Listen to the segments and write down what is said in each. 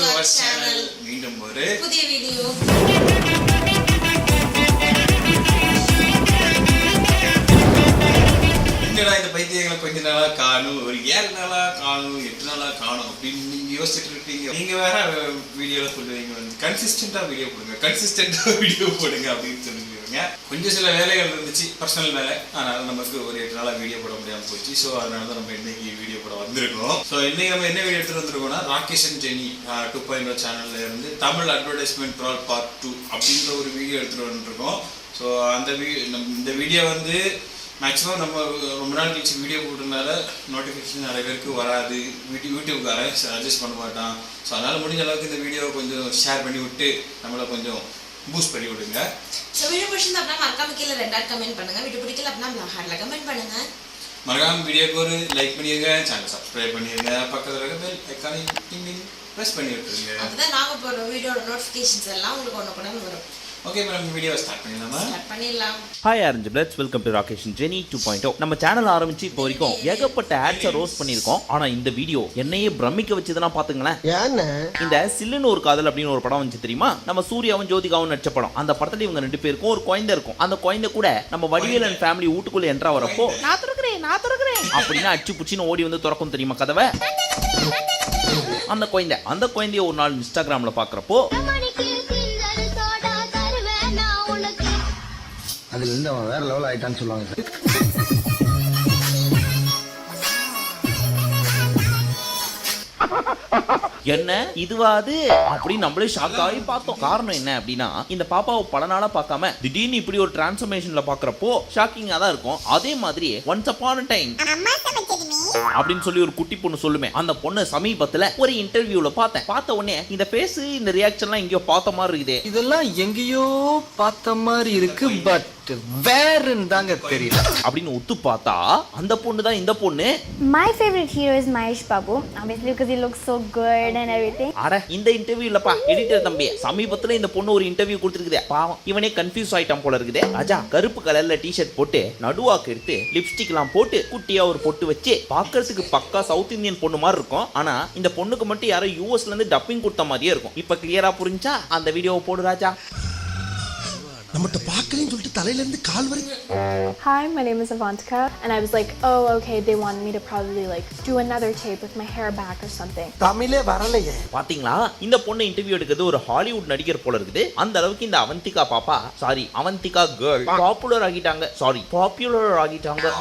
to our channel. மீண்டும் ஒரு புதிய வீடியோ. என்னடா இந்த பைத்தியங்களை கொஞ்ச நாளா காணும், ஒரு 7 நாளா காணும், 8 நாளா காணும் அப்படின்னு நீங்க யோசிச்சுட்டு இருக்கீங்க. நீங்க வேற வீடியோல சொல்லுவீங்க வந்து கன்சிஸ்டன்டா வீடியோ போடுங்க, கன்சிஸ்டன்டா வீடியோ போடுங்க அப்படின்னு சொல்லுவீங்க. கொஞ்சம் சில வேலைகள் இருந்துச்சு, பர்சனல் வேலை, அதனால நமக்கு ஒரு 8 நாளா வீடியோ போட முடியாம போச்சு. ஸோ அதனால தான் நம்ம இன்னைக்கு வீடியோ போட வந்திருக்கோம். ஸோ இன்னைக்கு நம்ம என்ன வீடியோ எடுத்துட்டு வந்திருக்கோம்னா, ராகேஷ் அண்ட் ஜெனி 2.0 சேனல்ல இருந்து தமிழ் அட்வர்டைஸ்மெண்ட் ட்ரால் பார்ட் 2 அப்படின்ற ஒரு வீடியோ எடுத்துட்டு வந்துருக்கோம். ஸோ இந்த வீடியோ வந்து மேக்ஸிமம் நம்ம ரொம்ப நாள் கழிச்சு வீடியோ போட்டதுனால நோட்டிஃபிகேஷன் நிறைய பேருக்கு வராது, யூடியூப்காரன் அட்ஜஸ்ட் பண்ண மாட்டான். ஸோ அதனால் முடிஞ்ச அளவுக்கு இந்த வீடியோவை கொஞ்சம் ஷேர் பண்ணி விட்டு நம்மளை கொஞ்சம் பூஸ்ட் பண்ணி விடுங்க. ஸோ வீடியோ பிடிச்சிருந்தா அப்படின்னா மறக்காம கீழே 2 கமெண்ட் பண்ணுங்க. வீடியோ பிடிக்கல அப்படின்னா ஹார்ட்ல கமெண்ட் பண்ணுங்க. மறக்காம வீடியோக்கு ஒரு லைக் பண்ணிடுங்க, சேனல் சப்ஸ்கிரைப் பண்ணிடுங்க, பக்கத்தில் இருக்க பெல் ஐகானை ப்ரெஸ் பண்ணி விட்டுருங்க. அப்பதான் நாங்க போடுற வீடியோட நோட்டிஃபிகேஷன்ஸ் எல்லாம் உங்களுக்கு ஒன்று வரும். ஓகே மேடம், வீடியோ ஸ்டார்ட் பண்ணிடலாம். Hi orange, welcome to Rakesh and Jenny 2.0. நம்ம சேனல் ஆரம்பிச்சு இப்போ வரைக்கும் ஏகப்பட்ட ஆட்ஸை ரோஸ்ட் பண்ணியிருக்கோம். ஆனா இந்த வீடியோ என்னையே பிரமிக்க வச்சதுன்னா பாத்துங்களேன். இந்த சில்லுன்னு ஒரு காதல் அப்படின்னு ஒரு படம் வந்து தெரியுமா, நம்ம சூர்யாவும் ஜோதிகாவும் நடிச்ச படம். அந்த படத்துல இவங்க 2 பேருக்கும் ஒரு குழந்தை இருக்கும். அந்த குழந்தை கூட நம்ம வடிவேல் அண்ட் ஃபேமிலி வீட்டுக்குள்ள என்ட்ரா வரப்போ நான் துறக்கிறேன் அப்படின்னா அச்சு புச்சின்னு ஓடி வந்து திறக்கும் தெரியுமா கதவை. அந்த குழந்தைய ஒரு நாள் இன்ஸ்டாகிராம்ல பாக்குறப்போ அதுல இருந்து அவன் வேற லெவல் ஆயிட்டான்னு சொல்லுவாங்க சார். என்ன இதுவாது அப்படின்னு நம்மளே ஷாக் ஆகி பார்த்தோம். காரணம் என்ன அப்படின்னா, இந்த பாப்பாவை பல நாளா பார்க்காம திடீர்னு இப்படி ஒரு டிரான்ஸ்ஃபர்மேஷன்ல பாக்குறப்போ ஷாக்கிங்கா தான் இருக்கும். அதே மாதிரி ஒன்ஸ் அப்பான் டைம் அப்படின்னு சொல்லி ஒரு குட்டி பொண்ணு சொல்லுமே, அந்த பொண்ணு சமீபத்துல ஒரு இன்டர்வியூல பார்த்த உடனே இந்த ஃபேஸ் இந்த ரியாக்ஷன்லாம் எங்கேயோ பார்த்த மாதிரி இருக்குது, இதெல்லாம் எங்கேயோ பார்த்த மாதிரி இருக்கு, பட் வேறன்னு தாங்க தெரியல அப்படின்னு ஒத்து பார்த்தா அந்த பொண்ணு தான் இந்த பொண்ணு. My favorite hero is Mahesh Babu, obviously because he looks so good and everything. அட இந்த இன்டர்வியூ இல்லப்பா, எடிட்டர் தம்பி, சமீபத்துல இந்த பொண்ணு ஒரு இன்டர்வியூ கொடுத்துருக்குதே, பாவம் இவனே கன்ஃபியூஸ் ஆயிட்டான் போல இருக்குதே. ராஜா கருப்பு கலர்ல டிஷர்ட் போட்டு நடுவாக்கு எடுத்து லிப்ஸ்டிக் எல்லாம் போட்டு குட்டியா ஒரு பொட்டு வச்சு பார்க்கறதுக்கு பக்கா சவுத் இந்தியன் பொண்ணு மாதிரி இருக்கும். ஆனா இந்த பொண்ணுக்கு மட்டும் யாரோ யூஎஸ்ல இருந்து டப்பிங் கொடுத்த மாதிரியே இருக்கும். இப்ப கிளியரா புரிஞ்சா அந்த வீடியோவை போடு ராஜா. நம்மட்ட பார்க்கலன்னு சொல்லிட்டு தலையில இருந்து கால் வரைக்கும். Hi, my name is Avantika and I was like, oh okay, they wanted me to probably like do another tape with my hair back or something. தமிழே வரலையே. பாத்தீங்களா, இந்த பொண்ணு இன்டர்வியூ எடுக்கிறது ஒரு ஹாலிவுட் நடிகர் போல இருக்குது. அந்த அளவுக்கு இந்த அவந்திகா பாப்பா, சாரி அவந்திகா கேர்ள் பாப்புலர் ஆகிட்டாங்க.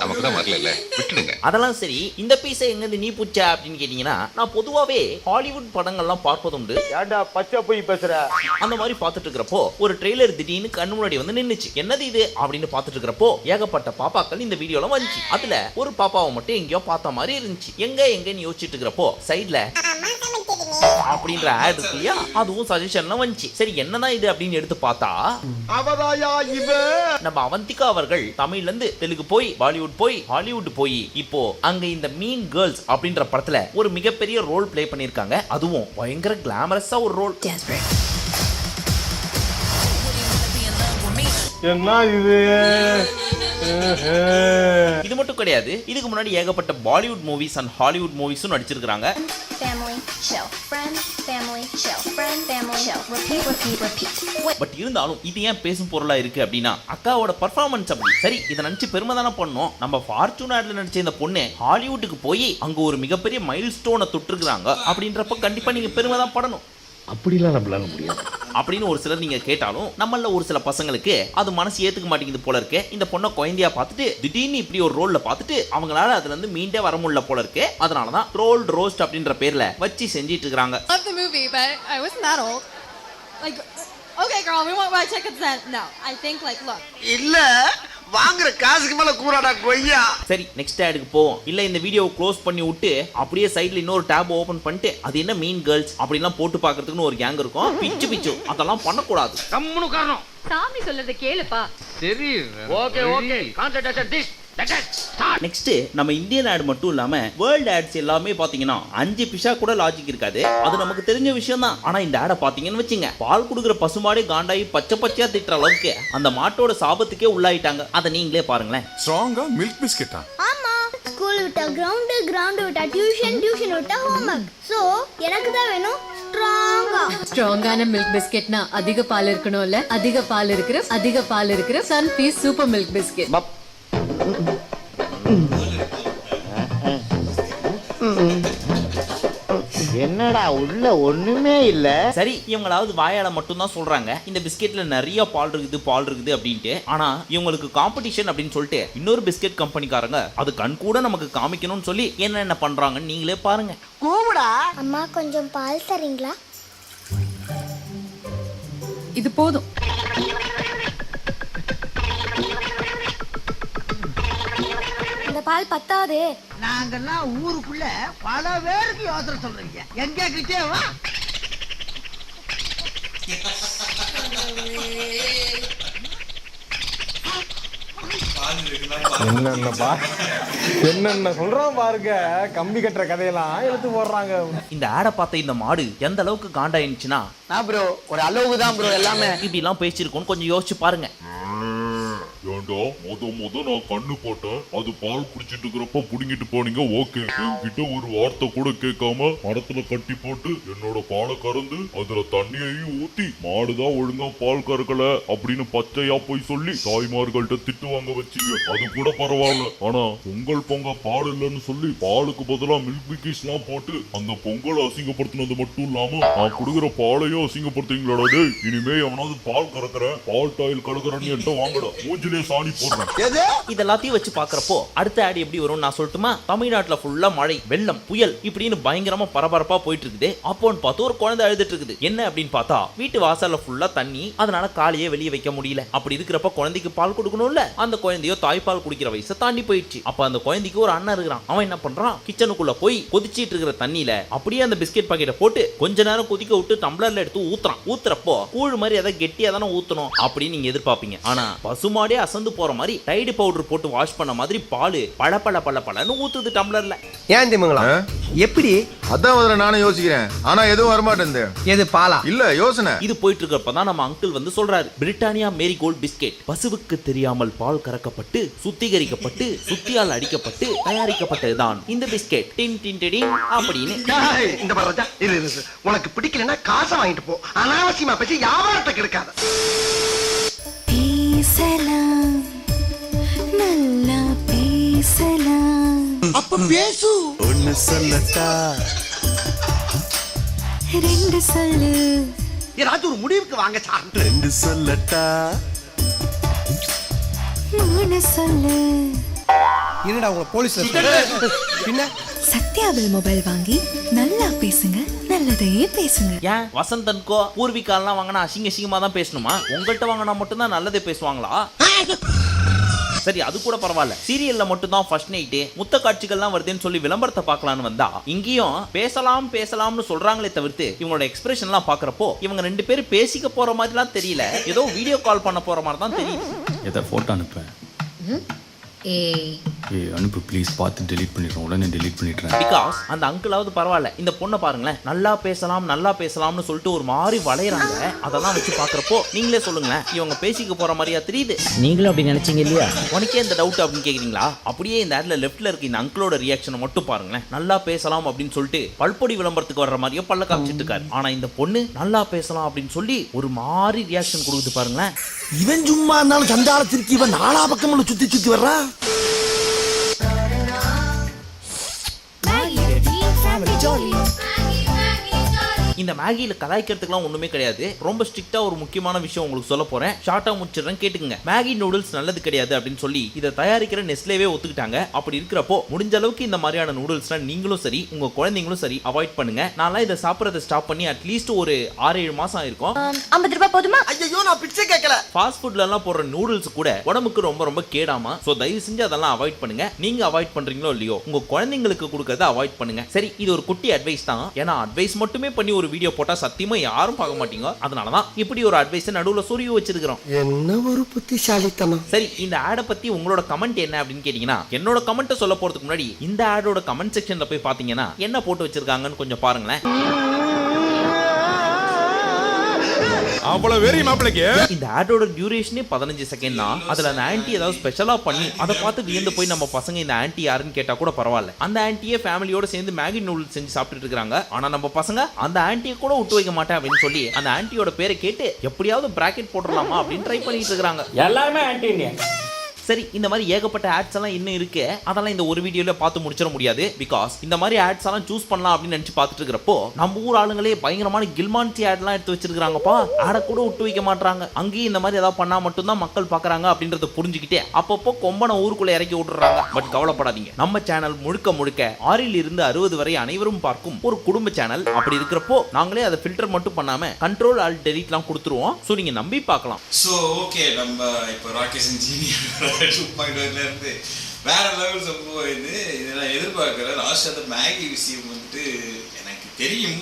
நமக்கு தான் வரல, விட்டுடுங்க. அதெல்லாம் சரி, இந்த பீஸை எங்க இருந்து நீ புச்ச அப்படின்னு கேட்டீங்கன்னா, நான் பொதுவாவே ஹாலிவுட் படங்கள்லாம் பார்ப்பதுண்டு. ஏன்டா பச்சை போய் பேசுற அந்த மாதிரி பார்த்துட்டு இருக்கிறப்போ ஒரு ட்ரெய்லர் திடீர்னு கண்ணு முன்னாடி வந்து நின்னுச்சு. என்னது இது அப்படின்னு பார்த்துட்டு இருக்கிறப்போ ஏகப்பட்ட பாப்பாக்கள் இந்த வீடியோல வந்துச்சு. அதுல ஒரு பாப்பாவை மட்டும் எங்கேயோ பார்த்த மாதிரி இருந்துச்சு. எங்கன்னு யோசிச்சுட்டு இருக்கிறப்போ சைட்ல அப்படின்ற ஆட் இருக்கு இல்லையா, அதுவும் சஜஷன்ல வந்துச்சு. சரி என்னதான் இது அப்படின்னு எடுத்து பார்த்தா, நம்ம அவந்திகா அவர்கள் தமிழ்ல இருந்து தெலுங்கு போய் பாலிவுட் போய் ஹாலிவுட் போய் இப்போ அங்க இந்த மீன் கேர்ள்ஸ் அப்படின்ற படத்துல ஒரு மிகப்பெரிய ரோல் பிளே பண்ணிருக்காங்க. அதுவும் பயங்கர கிளாமரஸா ஒரு ரோல். என்ன இது மட்டும் கிடையாது, இதுக்கு முன்னாடி ஏகப்பட்ட பாலிவுட் மூவிஸ் அண்ட் ஹாலிவுட் மூவிஸும் நடிச்சிருக்காங்க. Family, chill. Friends, family, chill. Friend, family, chill. Repeat. But இருந்தாலும் இது ஏன் பேசும் பொருளா இருக்கு அப்படின்னா, அக்காவோட பர்ஃபார்மன்ஸ் அப்படி. சரி, இதை நினைச்சு பெருமை தானே பண்ணோம். நம்ம ஃபார்ச்சூன் ஆட்ல நடிச்ச இந்த பொண்ணு ஹாலிவுட்டுக்கு போய் அங்க ஒரு மிகப்பெரிய மைல் ஸ்டோனை தொட்டிருக்காங்க அப்படின்றப்ப கண்டிப்பா நீங்க பெருமை தான் படணும். அப்படிலாம் நம்மளால முடியாது அப்படின்னு ஒரு சிலர் நீங்க கேட்டாலும், நம்மள ஒரு சில பசங்களுக்கு அது மனசு ஏத்துக்க மாட்டேங்குது போல இருக்கு. இந்த பொண்ணை குழந்தையா பார்த்துட்டு திடீர்னு இப்படி ஒரு ரோல்ல பார்த்துட்டு அவங்களால அதுல இருந்து மீண்டே வர முடியல போல இருக்கு. அதனாலதான் ரோல் ரோஸ்ட் அப்படின்ற பேர்ல வச்சு செஞ்சிட்டு இருக்காங்க. Love the movie, but I wasn't that old. Like, okay, girl, we won't buy tickets then. No, I think like, look. இல்ல வாங்குற காசுக்கு மேல கூறாடா கொய்யா. சரி, நெக்ஸ்ட் ஆடுக்கு போவோம். இல்ல இந்த வீடியோவை க்ளோஸ் பண்ணி விட்டு அப்படியே சைடுல இன்னொரு டேப் ஓபன் பண்ணிட்டு அது என்ன மீன் கேர்ள்ஸ் அப்படிலாம் போட்டு பாக்குறதுக்குன்னு ஒரு கேங் இருக்கும். பிச்சு அதெல்லாம் பண்ணக்கூடாது. கம்முனு காரணம் சாமி சொல்றத கேளுப்பா. சரி ஓகே கான்சென்ட்ரேஷன் திஸ். நெக்ஸ்ட் நம்ம இந்தியன் ஆட் மட்டும் இல்லாம வேர்ல்ட் ஆட்ஸ் எல்லாமே பாத்தீங்கன்னா 5 பிஷா கூட லாஜிக் இருக்காது. அது நமக்கு தெரிஞ்ச விஷயம் தான். ஆனா இந்த ஆடை பாத்தீங்கன்னு வச்சுங்க, பால் குடுக்குற பசுமாடே காண்டாயி பச்சையா திட்டுற அளவுக்கு அந்த மாட்டோட சாபத்துக்கே உள்ளாயிட்டாங்க. அதை நீங்களே பாருங்களேன். ஸ்ட்ராங்கா மில்க் பிஸ்கெட்டா? ஆமா, ஸ்கூல் விட்டா கிரவுண்ட் விட்டா டியூஷன் விட்டா ஹோம்வொர்க். சோ எனக்கு தான் வேணும் ஸ்ட்ராங் ஸ்ட்ராங்கான மில்க் பிஸ்கெட்னா அதிக பால் இருக்கணும்ல, அதிக பால் இருக்கிற Sunfeast super milk biscuit. என்னடா உள்ள ஒண்ணுமே இல்ல. சரி, இவங்களாவது வாயால மட்டும் தான் சொல்றாங்க இந்த பிஸ்கெட்ல நிறைய பால் இருக்குது அப்படின்ட்டு. ஆனா இவங்களுக்கு காம்படிஷன் அப்படின்னு சொல்லிட்டு இன்னொரு பிஸ்கெட் கம்பெனிக்காரங்க அது கண் கூட நமக்கு காமிக்கணும்னு சொல்லி என்ன பண்றாங்கன்னு நீங்களே பாருங்க. கூவுடா அம்மா, கொஞ்சம் பால் தரீங்களா? இது போதும். இந்த பால் பத்தாதே. நாங்கெல்லாம் ஊருக்குள்ள பல பேருக்கு யோசனை சொல்றீங்க, எங்க கிட்டே வா. என்னென்ன சொல்றோம் பாருங்க, கம்பி கட்டுற கதையெல்லாம் எடுத்து போடுறாங்க. இந்த ஆடை பார்த்த இந்த மாடு எந்த அளவுக்கு காண்டாயிடுச்சுன்னா, ப்ரோ ஒரு அளவுக்கு தான் ப்ரோ எல்லாமே. இப்படி எல்லாம் பேசிருக்கோன்னு கொஞ்சம் யோசிச்சு பாருங்க. ஏண்டா முத நான் கண்ணு போட்டேன், அது பால் குடிச்சிட்டு இருக்கிறப்ப புடுங்கிட்டு போனீங்க. ஓகே, என்கிட்ட ஒரு வார்த்தை கூட கேட்காம மரத்துல கட்டி போட்டு என்னோட பாலை கறந்து அதுல தண்ணியையும் ஊத்தி மாடுதான் ஒழுங்கா பால் கறக்கல அப்படின்னு பச்சையா போய் சொல்லி தாய்மார்கள்ட்ட திட்டு வாங்க வச்சீங்க. அது கூட பரவாயில்ல. ஆனா பொங்க பால் இல்லைன்னு சொல்லி பாலுக்கு பதிலா மில்க் பிக்கிஸ் எல்லாம் போட்டு அந்த பொங்கலை அசிங்கப்படுத்தினது மட்டும் இல்லாம நான் குடுக்கிற பாலையும் அசிங்கப்படுத்துறீங்களா? டேய், இனிமே எவனாவது பால் கறக்குறேன், பால் டாயில் கலக்குறேன்னு என்கிட்ட வாங்கடா, மூஞ்சிலே சாணி போடுறேன். இதெல்லாத்தையும் வச்சு பாக்குறப்போ அடுத்த ஆடு எப்படி வரும் நான் சொல்லட்டுமா? தமிழ்நாட்டுல ஃபுல்லா மழை, வெள்ளம், புயல் இப்படின்னு பயங்கரமா பரபரப்பா போயிட்டு இருக்குது. அப்போன்னு பார்த்து ஒரு குழந்தை அழுதுட்டு இருக்குது. என்ன அப்படின்னு பார்த்தா வீட்டு வாசல்ல ஃபுல்லா தண்ணி, அதனால காலையே வெளியே வைக்க முடியல. அப்படி இருக்கிறப்ப குழந்தைக்கு பால் கொடுக்கணும்ல, அந்த குழந்தையோ தாய்ப்பால் குடிக்கிற வயசை தாண்டி போயிடுச்சு. அப்ப அந்த குழந்தைக்கு ஒரு அண்ணன் இருக்கிறான். அவன் என்ன பண்றான், கிச்சனுக்குள்ள போய் கொதிச்சிட்டு இருக்கிற தண்ணியில அப்படியே அந்த பிஸ்கெட் பாக்கெட்டை போட்டு கொஞ்ச நேரம் கொதிக்க விட்டு டம்ளர்ல எடுத்து ஊத்துறான். ஊத்துறப்போ கூழ் மாதிரி அதை கெட்டியா தானே ஊத்தணும் அப்படின்னு நீங்க எதிர்பார்ப்பீங்க. ஆனா பசுமாடே அசந்து போற மாதிரி டைடு பவுடர் போட்டு வாஷ் பண்ண மாதிரி பால் பளபளன்னு ஊத்துது டம்ளர்ல. ஏன் திமுங்களா எப்படி? அதான் முதல்ல நானும் யோசிக்கிறேன், ஆனா எதுவும் வரமாட்டேன். எது பாலா? இல்ல யோசனை. இது போயிட்டு இருக்கப்பதான் நம்ம அங்கிள் வந்து சொல்றாரு, பிரிட்டானியா மேரி கோல்ட் பிஸ்கெட் பசுவுக்கு தெரியாமல் பால் கறக்கப்பட்டு சுத்திகரிக்கப்பட்டு சுத்தியால் அடிக்கப்பட்டு தயாரிக்கப்பட்டதுதான் இந்த பிஸ்கெட். டின் டின் டின் அப்படின்னு. இந்த பாரஜா இரு, உனக்கு பிடிக்கலன்னா காசை வாங்கிட்டு போ, அனாவசியமா பேசி வியாபாரத்தை கெடுக்காத. பேசலாம், நல்லா பேசலாம். அப்ப பேசு. ஒன்னு சொல்லட்டா, ரெண்டு சொல்லு. ஏதாச்சும் ஒரு முடிவுக்கு வாங்க சார். ரெண்டு சொல்லட்டா, மூணு சொல்லு. என்னடா உங்க போலீஸ்ல பின்ன சத்யாவில் மொபைல் வாங்கி நல்லா பேசுங்க, நல்லதையே பேசுங்க. ஏன் வசந்தன்கோ பூர்விகாலாம் வாங்கினா அசிங்கமா தான் பேசணுமா? உங்கள்கிட்ட வாங்கினா மட்டும்தான் நல்லதே பேசுவாங்களா? சரி, அது கூட பரவாயில்ல. சீரியல்ல மட்டும் தான் ஃபர்ஸ்ட் நைட் முத்த காட்சிகள்லாம் வருதுன்னு சொல்லி விளம்பரத்தை பார்க்கலான்னு வந்தா இங்கேயும் பேசலாம்னு சொல்றாங்களே தவிர்த்து இவங்களோட எக்ஸ்பிரஷன்லாம் பாக்குறப்போ இவங்க ரெண்டு பேரும் பேசிக்க போற மாதிரிலாம் தெரியல. ஏதோ வீடியோ கால் பண்ண போற மாதிரி தான் தெரியுது. எதை போட்டோ அனுப்பேன்? அனுப்பு ப்ளீஸ், பார்த்து டெலீட் பண்ணிடுறேன், உடனே டெலீட் பண்ணிடுறேன். பிகாஸ் அந்த அங்கிளாவது பரவாயில்ல, இந்த பொண்ணை பாருங்களேன், நல்லா பேசலாம்னு சொல்லிட்டு ஒரு மாதிரி வளையறாங்க. அதெல்லாம் வச்சு பாக்குறப்போ நீங்களே சொல்லுங்களேன், இவங்க பேசிக்க போற மாதிரியா தெரியுது? நீங்களும் அப்படி நினைச்சீங்க இல்லையா? உனக்கே இந்த டவுட் அப்படின்னு கேக்குறீங்களா? அப்படியே இந்த ஆட்ல லெஃப்ட்ல இருக்க இந்த அங்கிளோட ரியாக்ஷனை மட்டும் பாருங்களேன். நல்லா பேசலாம் அப்படின்னு சொல்லிட்டு பல்பொடி விளம்பரத்துக்கு வர்ற மாதிரியே பல்ல காமிச்சிட்டு இருக்காரு. ஆனா இந்த பொண்ணு நல்லா பேசலாம் அப்படின்னு சொல்லி ஒரு மாதிரி ரியாக்ஷன் கொடுக்குது பாருங்களேன். இவன் சும்மா இருந்தாலும் சந்தாளத்திற்கு இவன் நாலா பக்கம் சுத்தி வர்றான். இந்த மேகியில கலாய்க்கிறதுக்குலாம் ஒண்ணுமே கிடையாது. ரொம்ப ஸ்ட்ரிக்டா ஒரு முக்கியமான விஷயம் உங்களுக்கு சொல்ல போறேன், ஷார்ட்டா முடிச்சிடுறேன், கேட்டுக்குங்க. மேகி நூடுல்ஸ் நல்லது கிடையாது அப்படின்னு சொல்லி இதை தயாரிக்கிற நெஸ்லேவே ஒத்துக்கிட்டாங்க. அப்படி இருக்கிறப்போ முடிஞ்ச அளவுக்கு இந்த மாதிரியான நூடுல்ஸ்லாம் நீங்களும் சரி உங்க குழந்தைங்களும் சரி அவாய்ட் பண்ணுங்க. நான்லாம் இதை சாப்பிட்றதை ஸ்டாப் பண்ணி அட்லீஸ்ட் ஒரு 6-7 மாசம் ஆயிருக்கும். 50 ரூபாய் போதுமா? ஐயோ, நான் பிச்சை கேட்கல. ஃபாஸ்ட் ஃபுட்ல எல்லாம் போடுற நூடுல்ஸ் கூட உடம்புக்கு ரொம்ப கேடாமா. சோ தயவு செஞ்சு அதெல்லாம் அவாய்ட் பண்ணுங்க. நீங்க அவாய்ட் பண்றீங்களோ இல்லையோ உங்க குழந்தைங்களுக்கு கொடுக்கறத அவாய்ட் பண்ணுங்க. சரி, இது ஒரு குட்டி அட்வைஸ் தான். ஏன்னா அட்வைஸ் மட்டுமே பண்ணி ஒரு வீடியோ போட்டா சத்தியமா யாரும் பார்க்க மாட்டீங்க. அதனாலதான் இப்படி ஒரு அட்வைஸ் நடுவுல சொருகி வச்சிருக்கிறோம். என்ன ஒரு புத்திசாலித்தனம். சரி, இந்த ஆடை பத்தி உங்களோட கமெண்ட் என்ன அப்படின்னு கேட்டீங்கன்னா, என்னோட கமெண்ட் சொல்ல போறதுக்கு முன்னாடி இந்த ஆடோட கமெண்ட் செக்ஷன்ல போய் பாத்தீங்கன்னா என்ன போட்டு வச்சிருக்காங்கன்னு கொஞ்சம் பாருங்களேன். அவ்வளவு வெறி மாப்பிளைக்கு. இந்த ஆடோட டியூரேஷனே 15 செகண்ட் தான். அதுல அந்த ஆன்ட்டி ஏதாவது ஸ்பெஷலா பண்ணி அதை பார்த்து வியந்து போய் நம்ம பசங்க இந்த ஆன்ட்டி யாருன்னு கேட்டா கூட பரவாயில்ல. அந்த ஆன்ட்டியே ஃபேமிலியோட சேர்ந்து மேகி நூடுல்ஸ் செஞ்சு சாப்பிட்டுட்டு இருக்காங்க. ஆனா நம்ம பசங்க அந்த ஆன்ட்டியை கூட விட்டு வைக்க மாட்டேன் அப்படின்னு சொல்லி அந்த ஆன்ட்டியோட பேரை கேட்டு எப்படியாவது பிராக்கெட் போட்டுடலாமா அப்படின்னு ட்ரை பண்ணிட்டு இருக்காங்க. எல்லாருமே ஆன்ட்டி. சரி, இந்த மாதிரி ஏகப்பட்ட ஆட்ஸ் எல்லாம் இன்னும் இருக்கு. அதெல்லாம் இந்த ஒரு வீடியோல பார்த்து முடிச்சிட முடியாது. பிகாஸ் இந்த மாதிரி ஆட்ஸ் எல்லாம் சூஸ் பண்ணலாம் அப்படின்னு நினைச்சு பார்த்துட்டு இருக்கிறப்போ நம்ம ஊர் ஆளுங்களே பயங்கரமான கில்மான்சி ஆட் எல்லாம் எடுத்து வச்சிருக்காங்கப்பா. ஆட கூட விட்டு வைக்க மாட்டாங்க. அங்கேயும் இந்த மாதிரி ஏதாவது பண்ணா மட்டும்தான் மக்கள் பாக்குறாங்க அப்படின்றத புரிஞ்சுக்கிட்டே அப்பப்போ கொம்பனை ஊருக்குள்ள இறக்கி விட்டுறாங்க. பட் கவலைப்படாதீங்க, நம்ம சேனல் முழுக்க முழுக்க 6 இருந்து 60 வரை அனைவரும் பார்க்கும் ஒரு குடும்ப சேனல். அப்படி இருக்கிறப்போ நாங்களே அதை ஃபில்டர் மட்டும் பண்ணாம கண்ட்ரோல் ஆல் டெலீட்லாம் கொடுத்துருவோம். ஸோ நீங்க நம்பி பார்க்கலாம். ஸோ ஓகே, நம்ம இப்போ ராகேஷ் இன்ஜினியர் 2.1 இருந்து வேற லெவல் சம்பவம் இது நான் எதிர்பார்க்கிறேன். லாஸ்ட் அந்த மேகி விஷயம் வந்துட்டு எனக்கு தெரியும்,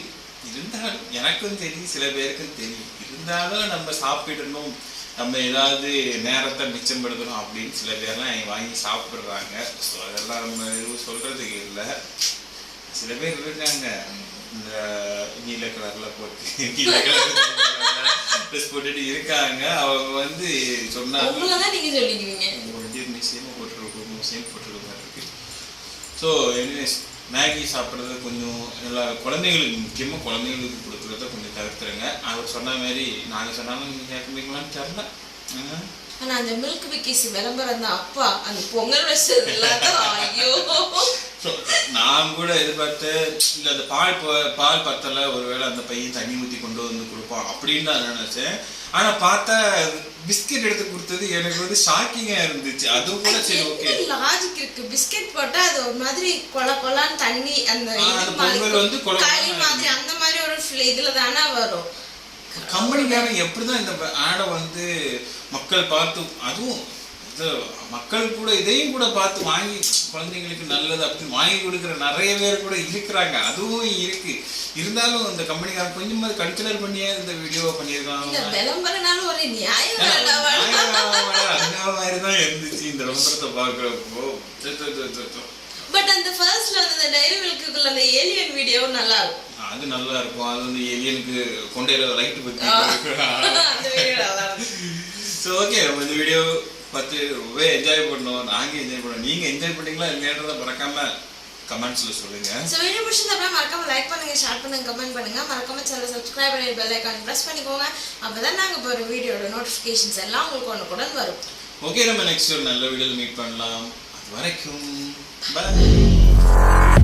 இருந்தாலும் எனக்கும் தெரியும், சில பேருக்கும் தெரியும். இருந்தாலும் நம்ம சாப்பிடணும், நம்ம ஏதாவது நேரத்தை மிச்சப்படுத்தணும் அப்படின்னு சில பேர்லாம் வாங்கி சாப்பிட்றாங்க. ஸோ அதெல்லாம் நம்ம எதுவும் சொல்றதுக்கு இல்லை. சில பேர் இருக்காங்க இந்த நீல கலர்ல போட்டு நீல கலர் ட்ரெஸ் போட்டுட்டு இருக்காங்க. அவங்க வந்து சொன்னாங்க நீங்க சொல்லிக்கிறீங்க போட்டிருக்கு. ஸோ எனிவேஸ், மேகி சாப்பிட்றது கொஞ்சம் எல்லா குழந்தைங்களுக்கு, முக்கியமாக குழந்தைங்களுக்கு கொடுக்குறத கொஞ்சம் தவிர்த்துருங்க. அவர் சொன்ன மாதிரி நாங்கள் சொன்னாலும் நீங்கள் கேட்குறீங்களான்னு தெரியல. ஆனா அந்த மில்க் பிக்கிஸ் விளம்பரம் தான் அப்பா அந்த பொங்கல் வச்சதுல ஐயோ. நான் கூட எதிர்பார்த்து இல்லை அந்த பால் பத்தலை, ஒருவேளை அந்த பையன் தண்ணி ஊற்றி கொண்டு வந்து கொடுப்பான் அப்படின்னு தான் நினைச்சேன். ஆனா பார்த்தா பிஸ்கெட் எடுத்து கொடுத்தது எனக்கு வந்து ஷாக்கிங்கா இருந்துச்சு. அதுவும் கூட சரி ஓகே லாஜிக் இருக்கு. பிஸ்கெட் போட்டா அது ஒரு மாதிரி கொலன்னு தண்ணி அந்த பொங்கல் வந்து களி மாதிரி அந்த மாதிரி ஒரு இதுல தானே வரும். கம்பெனிக்காரங்க எப்படிதான் இந்த ஆடை வந்து மக்கள் பார்த்து, அதுவும் மக்கள் கூட இதையும் கூட பார்த்து வாங்கி குழந்தைங்களுக்கு நல்லது அப்படின்னு வாங்கி கொடுக்குற நிறைய பேர் கூட இருக்கிறாங்க. அதுவும் இருக்கு. இருந்தாலும் இந்த கம்பெனிக்காரங்க கொஞ்சம் மாதிரி கன்சிடர் பண்ணியே இந்த வீடியோ பண்ணியிருக்காங்க. ஒரு நியாயம் அந்த மாதிரிதான் இருந்துச்சு இந்த விளம்பரத்தை பார்க்குறப்போ. பட் அந்த ஃபர்ஸ்ட்ல அந்த டைரி மில்க்குள்ள அந்த ஏலியன் வீடியோ நல்லா இருக்கும். அது நல்லா இருக்கும். அது வந்து ஏலியனுக்கு கொண்டையில லைட் பத்தி அந்த வீடியோ நல்லா இருக்கும். ஸோ ஓகே, நம்ம இந்த வீடியோ பார்த்து ரொம்பவே என்ஜாய் பண்ணோம். நாங்கள் என்ஜாய் பண்ணோம். நீங்கள் என்ஜாய் பண்ணீங்களா இல்லைன்றதை மறக்காம கமெண்ட்ஸில் சொல்லுங்க. ஸோ வீடியோ பிடிச்சிருந்தா மறக்காம லைக் பண்ணுங்க, ஷேர் பண்ணுங்க, கமெண்ட் பண்ணுங்க. மறக்காம சேனலை சப்ஸ்கிரைப் பண்ணி பெல் ஐகான் ப்ரெஸ் பண்ணிக்கோங்க. அப்பதான் நாங்கள் போகிற வீடியோட நோட்டிஃபிகேஷன்ஸ் எல்லாம் உங்களுக்கு ஒன்றுக்குடன் வரும். ஓகே, நம்ம நெக்ஸ்ட் ஒரு நல்ல வீடியோவில் மீட் பண்ணலாம். அது வரைக்கும் பாய்.